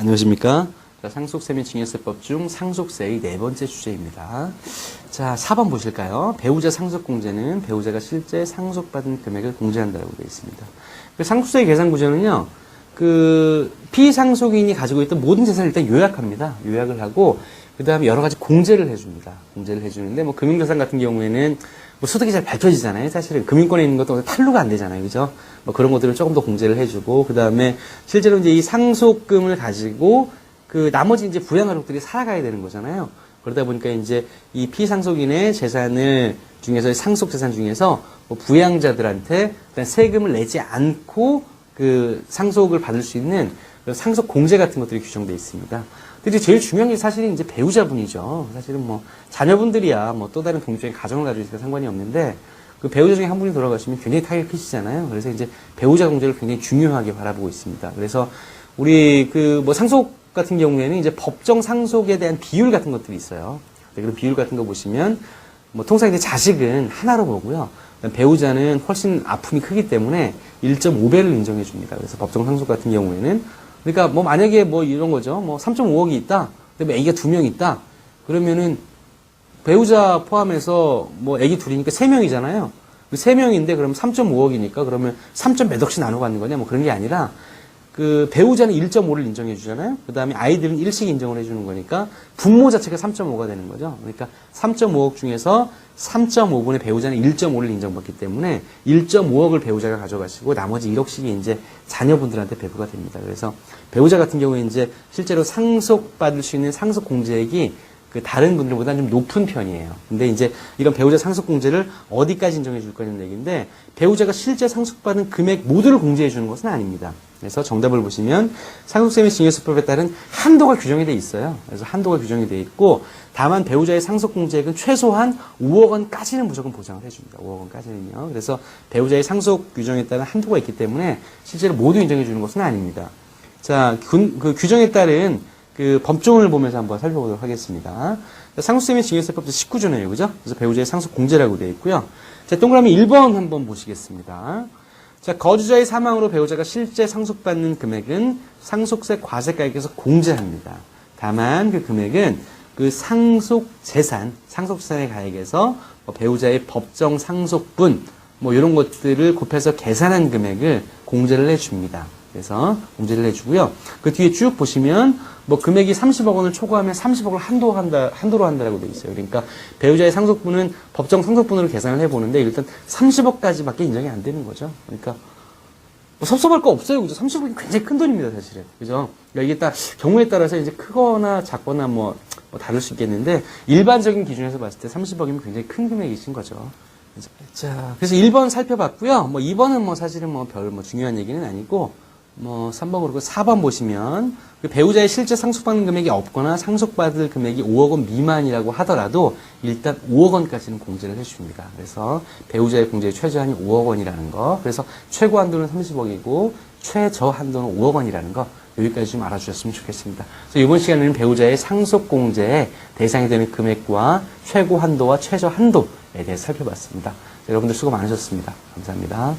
안녕하십니까. 상속세 및 증여세법 중 상속세의 네 번째 주제입니다. 자, 4번 보실까요? 배우자 상속공제는 배우자가 실제 상속받은 금액을 공제한다고 되어 있습니다. 상속세의 계산 구조는요, 피상속인이 가지고 있던 모든 재산을 일단 요약합니다. 요약을 하고, 그 다음에 여러 가지 공제를 해줍니다. 공제를 해주는데, 금융자산 같은 경우에는 소득이 잘 밝혀지잖아요. 사실은 금융권에 있는 것도 탄로가 안 되잖아요. 그죠? 그런 것들을 조금 더 공제를 해주고, 그 다음에 실제로 이제 이 상속금을 가지고 나머지 이제 부양가족들이 살아가야 되는 거잖아요. 그러다 보니까 이제 이 피상속인의 재산을 중에서 상속 재산 중에서 부양자들한테 일단 세금을 내지 않고 상속을 받을 수 있는 상속 공제 같은 것들이 규정되어 있습니다. 근데 제일 중요한 게 사실은 이제 배우자분이죠. 사실은 자녀분들이야 또 다른 독립적인 가정을 가지고 있으니까 상관이 없는데 배우자 중에 한 분이 돌아가시면 굉장히 타격이 크시잖아요. 그래서 이제 배우자 공제를 굉장히 중요하게 바라보고 있습니다. 그래서 우리 상속 같은 경우에는 이제 법정 상속에 대한 비율 같은 것들이 있어요. 그런 비율 같은 거 보시면 통상 이제 자식은 하나로 보고요. 배우자는 훨씬 아픔이 크기 때문에 1.5배를 인정해 줍니다. 그래서 법정 상속 같은 경우에는 그러니까 만약에 이런 거죠. 3.5억이 있다. 그다음에 아기가 2명 있다. 그러면은 배우자 포함해서 아기 둘이니까 3명이잖아요. 3명인데 그러면 3.5억이니까 그러면 3점 몇 억씩 나눠 갖는 거냐? 그런 게 아니라 배우자는 1.5를 인정해 주잖아요. 그 다음에 아이들은 1씩 인정을 해주는 거니까 분모 자체가 3.5가 되는 거죠. 그러니까 3.5억 중에서 3.5분의 배우자는 1.5를 인정받기 때문에 1.5억을 배우자가 가져가시고 나머지 1억씩이 이제 자녀분들한테 배부가 됩니다. 그래서 배우자 같은 경우에 이제 실제로 상속받을 수 있는 상속 공제액이 다른 분들보다 좀 높은 편이에요. 근데 이제 이런 배우자 상속공제를 어디까지 인정해 줄 거냐는 얘기인데, 배우자가 실제 상속받은 금액 모두를 공제해 주는 것은 아닙니다. 그래서 정답을 보시면 상속세 및 증여세법에 따른 한도가 규정이 돼 있어요. 그래서 한도가 규정이 돼 있고, 다만 배우자의 상속공제액은 최소한 5억 원까지는 무조건 보장을 해줍니다. 5억 원까지는요. 그래서 배우자의 상속 규정에 따른 한도가 있기 때문에 실제로 모두 인정해 주는 것은 아닙니다. 자, 규정에 따른 법조문을 보면서 한번 살펴보도록 하겠습니다. 상속세 및 증여세법 19조네요. 그죠? 그래서 배우자의 상속 공제라고 되어 있고요. 자, 동그라미 1번 한번 보시겠습니다. 자, 거주자의 사망으로 배우자가 실제 상속받는 금액은 상속세 과세가액에서 공제합니다. 다만 그 금액은 상속재산의 가액에서 배우자의 법정 상속분, 이런 것들을 곱해서 계산한 금액을 공제를 해줍니다. 그래서 공제를 해주고요. 그 뒤에 쭉 보시면 금액이 30억 원을 초과하면 30억을 한도로 한다라고 되어 있어요. 그러니까 배우자의 상속분은 법정 상속분으로 계산을 해보는데 일단 30억까지밖에 인정이 안 되는 거죠. 그러니까 섭섭할 거 없어요. 그죠? 30억이 굉장히 큰 돈입니다, 사실은. 그죠? 그러니까 이게 딱 경우에 따라서 이제 크거나 작거나 다를 수 있겠는데 일반적인 기준에서 봤을 때 30억이면 굉장히 큰 금액이신 거죠. 자, 그래서 1번 살펴봤고요. 2번은 사실은 별 중요한 얘기는 아니고 3번 그리고 4번 보시면 배우자의 실제 상속받는 금액이 없거나 상속받을 금액이 5억 원 미만이라고 하더라도 일단 5억 원까지는 공제를 해줍니다. 그래서 배우자의 공제의 최저한이 5억 원이라는 거. 그래서 최고 한도는 30억이고 최저 한도는 5억 원이라는 거. 여기까지 좀 알아주셨으면 좋겠습니다. 그래서 이번 시간에는 배우자의 상속 공제의 대상이 되는 금액과 최고 한도와 최저 한도에 대해서 살펴봤습니다. 여러분들 수고 많으셨습니다. 감사합니다.